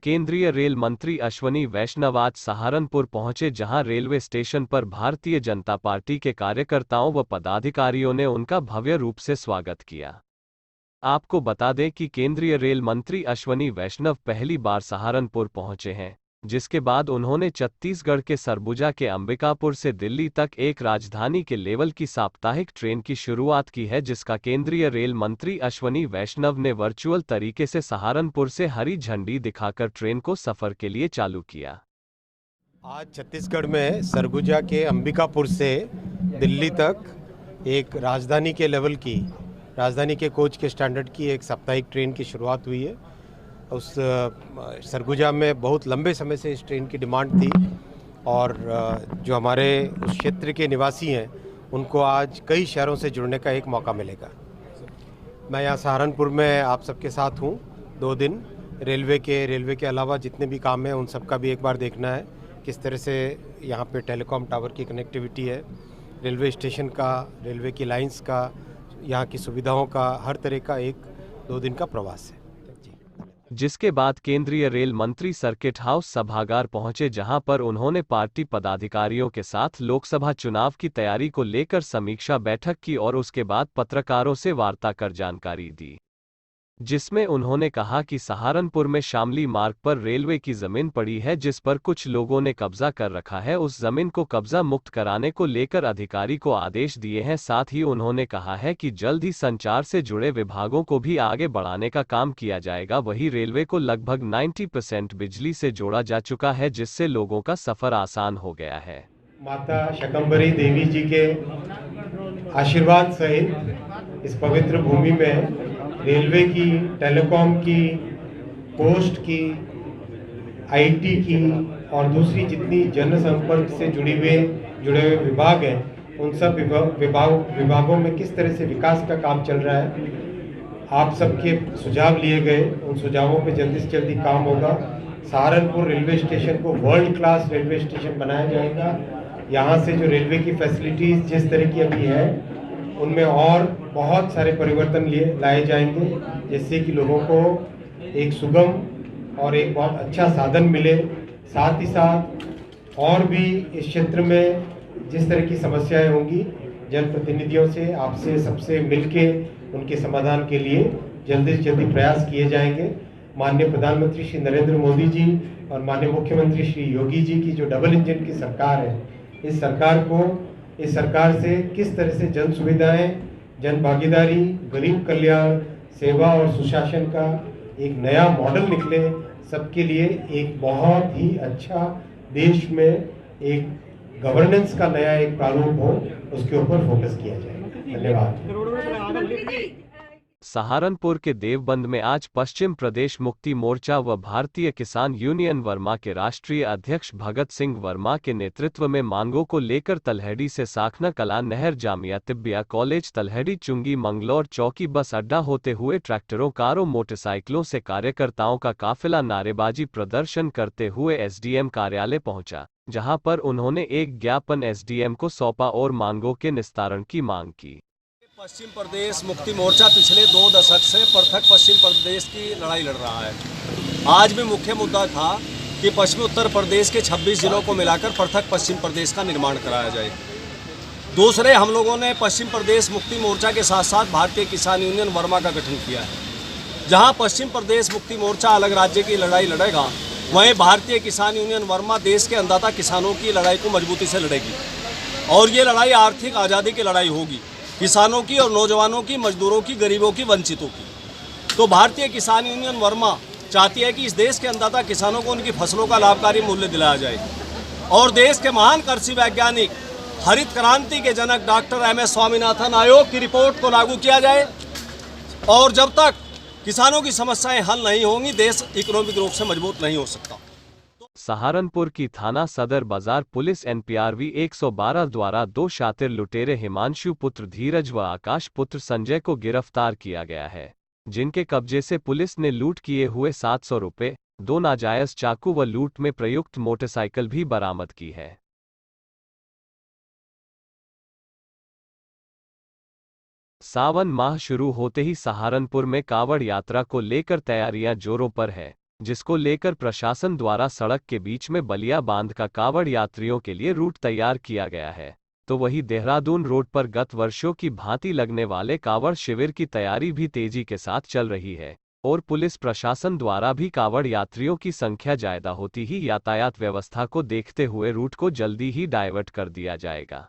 केंद्रीय रेल मंत्री अश्वनी वैष्णव आज सहारनपुर पहुंचे, जहां रेलवे स्टेशन पर भारतीय जनता पार्टी के कार्यकर्ताओं व पदाधिकारियों ने उनका भव्य रूप से स्वागत किया। आपको बता दें कि केंद्रीय रेल मंत्री अश्वनी वैष्णव पहली बार सहारनपुर पहुंचे हैं, जिसके बाद उन्होंने छत्तीसगढ़ के सरगुजा के अंबिकापुर से दिल्ली तक एक राजधानी के लेवल की साप्ताहिक ट्रेन की शुरुआत की है, जिसका केंद्रीय रेल मंत्री अश्वनी वैष्णव ने वर्चुअल तरीके से सहारनपुर से हरी झंडी दिखाकर ट्रेन को सफर के लिए चालू किया। आज छत्तीसगढ़ में सरगुजा के अंबिकापुर से दिल्ली तक एक राजधानी के कोच के स्टैंडर्ड की एक साप्ताहिक ट्रेन की शुरुआत हुई है। उस सरगुजा में बहुत लंबे समय से इस ट्रेन की डिमांड थी और जो हमारे उस क्षेत्र के निवासी हैं उनको आज कई शहरों से जुड़ने का एक मौका मिलेगा। मैं यहाँ सहारनपुर में आप सबके साथ हूँ 2 दिन। रेलवे के अलावा जितने भी काम हैं उन सब का भी एक बार देखना है, किस तरह से यहाँ पे टेलीकॉम टावर की कनेक्टिविटी है, रेलवे स्टेशन का, रेलवे की लाइंस का, यहाँ की सुविधाओं का, हर तरह का एक 2 दिन का प्रवास है। जिसके बाद केंद्रीय रेल मंत्री सर्किट हाउस सभागार पहुंचे, जहां पर उन्होंने पार्टी पदाधिकारियों के साथ लोकसभा चुनाव की तैयारी को लेकर समीक्षा बैठक की और उसके बाद पत्रकारों से वार्ता कर जानकारी दी, जिसमें उन्होंने कहा कि सहारनपुर में शामली मार्ग पर रेलवे की जमीन पड़ी है, जिस पर कुछ लोगों ने कब्जा कर रखा है। उस जमीन को कब्जा मुक्त कराने को लेकर अधिकारी को आदेश दिए हैं। साथ ही उन्होंने कहा है कि जल्द ही संचार से जुड़े विभागों को भी आगे बढ़ाने का काम किया जाएगा। वहीं रेलवे को लगभग 90% बिजली से जोड़ा जा चुका है, जिससे लोगों का सफर आसान हो गया है। माता शकंबरी देवी जी के आशीर्वाद सहित इस पवित्र भूमि में रेलवे की, टेलीकॉम की, पोस्ट की, आईटी की और दूसरी जितनी जनसंपर्क से जुड़े हुए विभाग हैं, उन सब विभागों में किस तरह से विकास का काम चल रहा है। आप सबके सुझाव लिए गए, उन सुझावों पे जल्दी से जल्दी काम होगा। सहारनपुर रेलवे स्टेशन को वर्ल्ड क्लास रेलवे स्टेशन बनाया जाएगा। यहाँ से जो रेलवे की फैसिलिटीज़ जिस तरह की अभी है उनमें और बहुत सारे परिवर्तन लाए जाएंगे, जिससे कि लोगों को एक सुगम और एक बहुत अच्छा साधन मिले। साथ ही साथ और भी इस क्षेत्र में जिस तरह की समस्याएं होंगी, जनप्रतिनिधियों से, आपसे, सबसे मिलके उनके समाधान के लिए जल्दी से जल्दी प्रयास किए जाएंगे। माननीय प्रधानमंत्री श्री नरेंद्र मोदी जी और माननीय मुख्यमंत्री श्री योगी जी की जो डबल इंजन की सरकार है, इस सरकार से किस तरह से जन सुविधाएं, जन भागीदारी, गरीब कल्याण, सेवा और सुशासन का एक नया मॉडल निकले, सबके लिए एक बहुत ही अच्छा देश में एक गवर्नेंस का नया एक प्रारूप हो, उसके ऊपर फोकस किया जाए। धन्यवाद। सहारनपुर के देवबंद में आज पश्चिम प्रदेश मुक्ति मोर्चा व भारतीय किसान यूनियन वर्मा के राष्ट्रीय अध्यक्ष भगत सिंह वर्मा के नेतृत्व में मांगों को लेकर तलहटी से साखना कलां नहर, जामिया तिब्बिया कॉलेज, तलहटी, चुंगी, मंगलौर चौकी बस अड्डा होते हुए ट्रैक्टरों, कारों, मोटरसाइकिलों से कार्यकर्ताओं का काफिला नारेबाजी प्रदर्शन करते हुए एसडीएम कार्यालय पहुंचा, जहां पर उन्होंने एक ज्ञापन एसडीएम को सौंपा और मांगों के निस्तारण की मांग की। पश्चिम प्रदेश मुक्ति मोर्चा पिछले 2 दशक से पृथक पश्चिम प्रदेश की लड़ाई लड़ रहा है। आज भी मुख्य मुद्दा था कि पश्चिमी उत्तर प्रदेश के 26 जिलों को मिलाकर पृथक पश्चिम प्रदेश का निर्माण कराया जाए। दूसरे, हम लोगों ने पश्चिम प्रदेश मुक्ति मोर्चा के साथ साथ भारतीय किसान यूनियन वर्मा का गठन किया है। जहां पश्चिम प्रदेश मुक्ति मोर्चा अलग राज्य की लड़ाई लड़ेगा, वहीं भारतीय किसान यूनियन वर्मा देश के अन्नदाता किसानों की लड़ाई को मजबूती से लड़ेगी और ये लड़ाई आर्थिक आज़ादी की लड़ाई होगी, किसानों की और नौजवानों की, मजदूरों की, गरीबों की, वंचितों की। तो भारतीय किसान यूनियन वर्मा चाहती है कि इस देश के अन्नदाता किसानों को उनकी फसलों का लाभकारी मूल्य दिलाया जाए और देश के महान कृषि वैज्ञानिक, हरित क्रांति के जनक डॉक्टर एम.एस. स्वामीनाथन आयोग की रिपोर्ट को लागू किया जाए। और जब तक किसानों की समस्याएं हल नहीं होंगी, देश इकोनॉमिक रूप से मजबूत नहीं हो सकता। सहारनपुर की थाना सदर बाजार पुलिस एनपीआरवी 112 द्वारा 2 शातिर लुटेरे हिमांशु पुत्र धीरज व आकाश पुत्र संजय को गिरफ्तार किया गया है, जिनके कब्जे से पुलिस ने लूट किए हुए 700 रुपये, 2 नाजायज चाकू व लूट में प्रयुक्त मोटरसाइकिल भी बरामद की है। सावन माह शुरू होते ही सहारनपुर में कावड़ यात्रा को लेकर तैयारियां जोरों पर है। जिसको लेकर प्रशासन द्वारा सड़क के बीच में बलिया बांध का कावड़ यात्रियों के लिए रूट तैयार किया गया है। तो वहीं देहरादून रोड पर गत वर्षों की भांति लगने वाले कावड़ शिविर की तैयारी भी तेजी के साथ चल रही है और पुलिस प्रशासन द्वारा भी कावड़ यात्रियों की संख्या ज्यादा होती ही यातायात व्यवस्था को देखते हुए रूट को जल्दी ही डाइवर्ट कर दिया जाएगा।